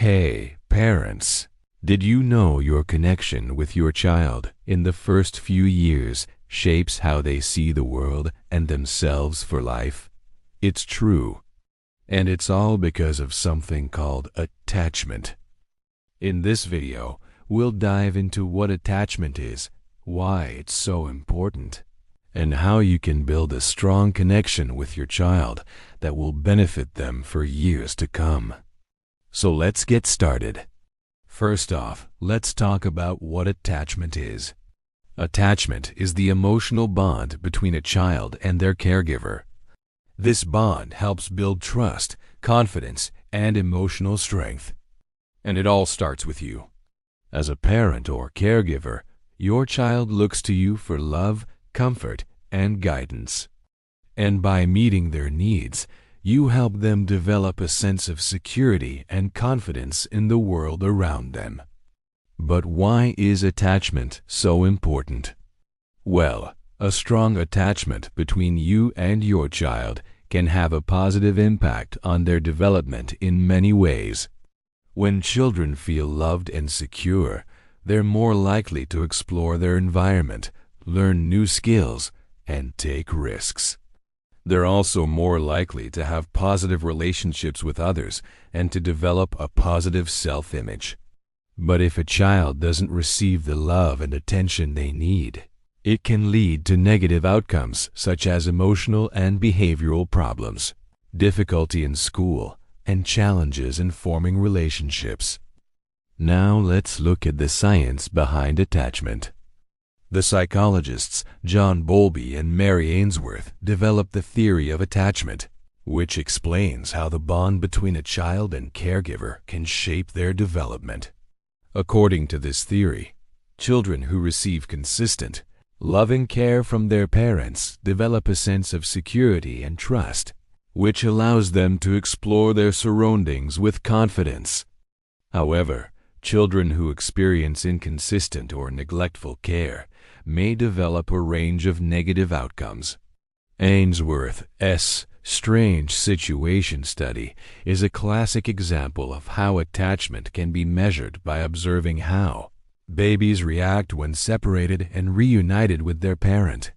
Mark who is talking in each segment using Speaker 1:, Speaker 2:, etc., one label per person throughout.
Speaker 1: Hey, parents! Did you know your connection with your child in the first few years shapes how they see the world and themselves for life? It's true. And it's all because of something called attachment. In this video, we'll dive into what attachment is, why it's so important, and how you can build a strong connection with your child that will benefit them for years to come. So let's get started. First off, let's talk about what attachment is. Attachment is the emotional bond between a child and their caregiver. This bond helps build trust, confidence, and emotional strength. And it all starts with you. As a parent or caregiver, your child looks to you for love, comfort, and guidance. And by meeting their needs, you help them develop a sense of security and confidence in the world around them. But why is attachment so important? Well, a strong attachment between you and your child can have a positive impact on their development in many ways. When children feel loved and secure, they're more likely to explore their environment, learn new skills, and take risks. They're also more likely to have positive relationships with others and to develop a positive self-image. But if a child doesn't receive the love and attention they need, it can lead to negative outcomes such as emotional and behavioral problems, difficulty in school, and challenges in forming relationships. Now let's look at the science behind attachment. The psychologists John Bowlby and Mary Ainsworth developed the theory of attachment, which explains how the bond between a child and caregiver can shape their development. According to this theory, children who receive consistent, loving care from their parents develop a sense of security and trust, which allows them to explore their surroundings with confidence. However, children who experience inconsistent or neglectful care may develop a range of negative outcomes. Ainsworth's strange situation study is a classic example of how attachment can be measured by observing how babies react when separated and reunited with their parent.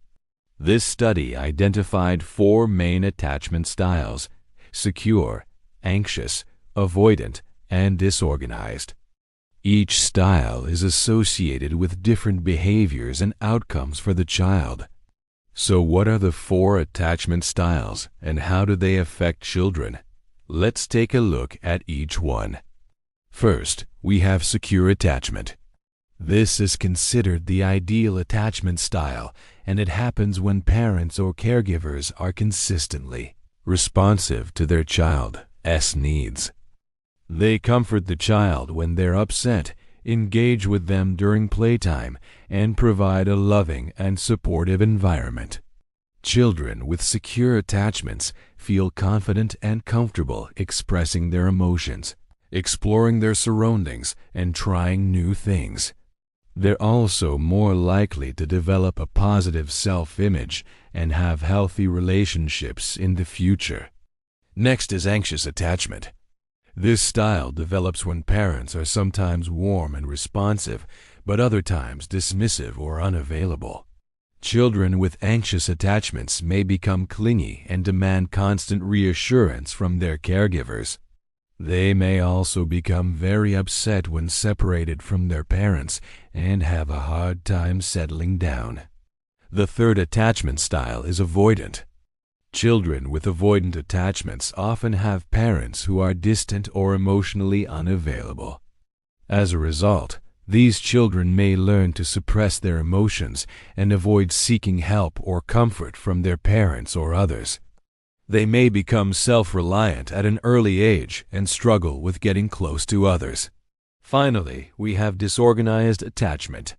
Speaker 1: This study identified 4 main attachment styles: secure, anxious, avoidant, and disorganized. Each style is associated with different behaviors and outcomes for the child. So what are the 4 attachment styles and how do they affect children? Let's take a look at each one. First, we have secure attachment. This is considered the ideal attachment style, and it happens when parents or caregivers are consistently responsive to their child's needs. They comfort the child when they're upset, engage with them during playtime, and provide a loving and supportive environment. Children with secure attachments feel confident and comfortable expressing their emotions, exploring their surroundings, and trying new things. They're also more likely to develop a positive self-image and have healthy relationships in the future. Next is anxious attachment. This style develops when parents are sometimes warm and responsive, but other times dismissive or unavailable. Children with anxious attachments may become clingy and demand constant reassurance from their caregivers. They may also become very upset when separated from their parents and have a hard time settling down. The third attachment style is avoidant. Children with avoidant attachments often have parents who are distant or emotionally unavailable. As a result, these children may learn to suppress their emotions and avoid seeking help or comfort from their parents or others. They may become self-reliant at an early age and struggle with getting close to others. Finally, we have disorganized attachment.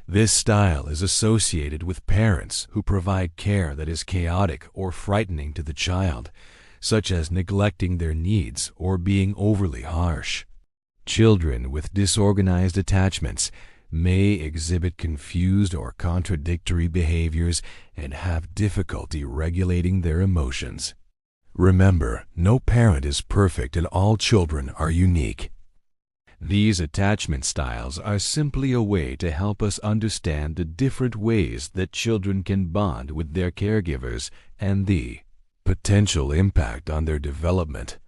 Speaker 1: This style is associated with parents who provide care that is chaotic or frightening to the child, such as neglecting their needs or being overly harsh. Children with disorganized attachments may exhibit confused or contradictory behaviors and have difficulty regulating their emotions. Remember, no parent is perfect and all children are unique. These attachment styles are simply a way to help us understand the different ways that children can bond with their caregivers and the potential impact on their development.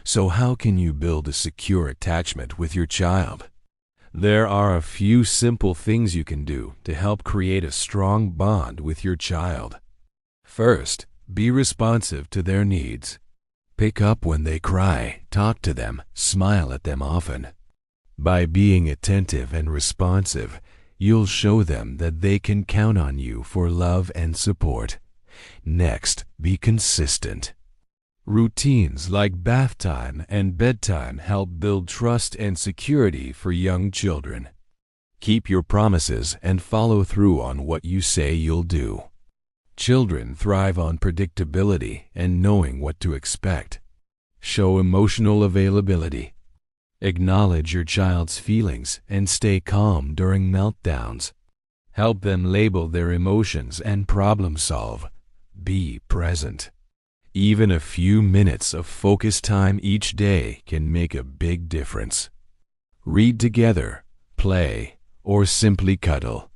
Speaker 1: So how can you build a secure attachment with your child? There are a few simple things you can do to help create a strong bond with your child. First, be responsive to their needs. Pick up when they cry, talk to them, smile at them often. By being attentive and responsive, you'll show them that they can count on you for love and support. Next, be consistent. Routines like bath time and bedtime help build trust and security for young children. Keep your promises and follow through on what you say you'll do. Children thrive on predictability and knowing what to expect. Show emotional availability. Acknowledge your child's feelings and stay calm during meltdowns. Help them label their emotions and problem solve. Be present. Even a few minutes of focused time each day can make a big difference. Read together, play, or simply cuddle.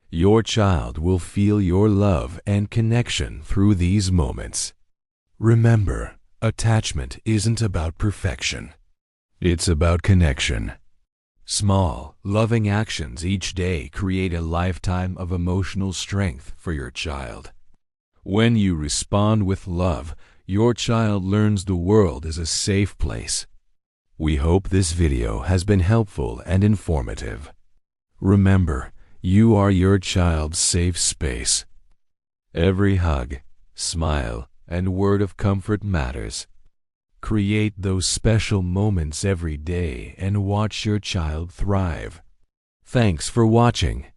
Speaker 1: Your child will feel your love and connection through these moments. Remember, attachment isn't about perfection. It's about connection. Small, loving actions each day create a lifetime of emotional strength for your child. When you respond with love, your child learns the world is a safe place. We hope this video has been helpful and informative. Remember, you are your child's safe space. Every hug, smile, and word of comfort matters. Create those special moments every day and watch your child thrive. Thanks for watching.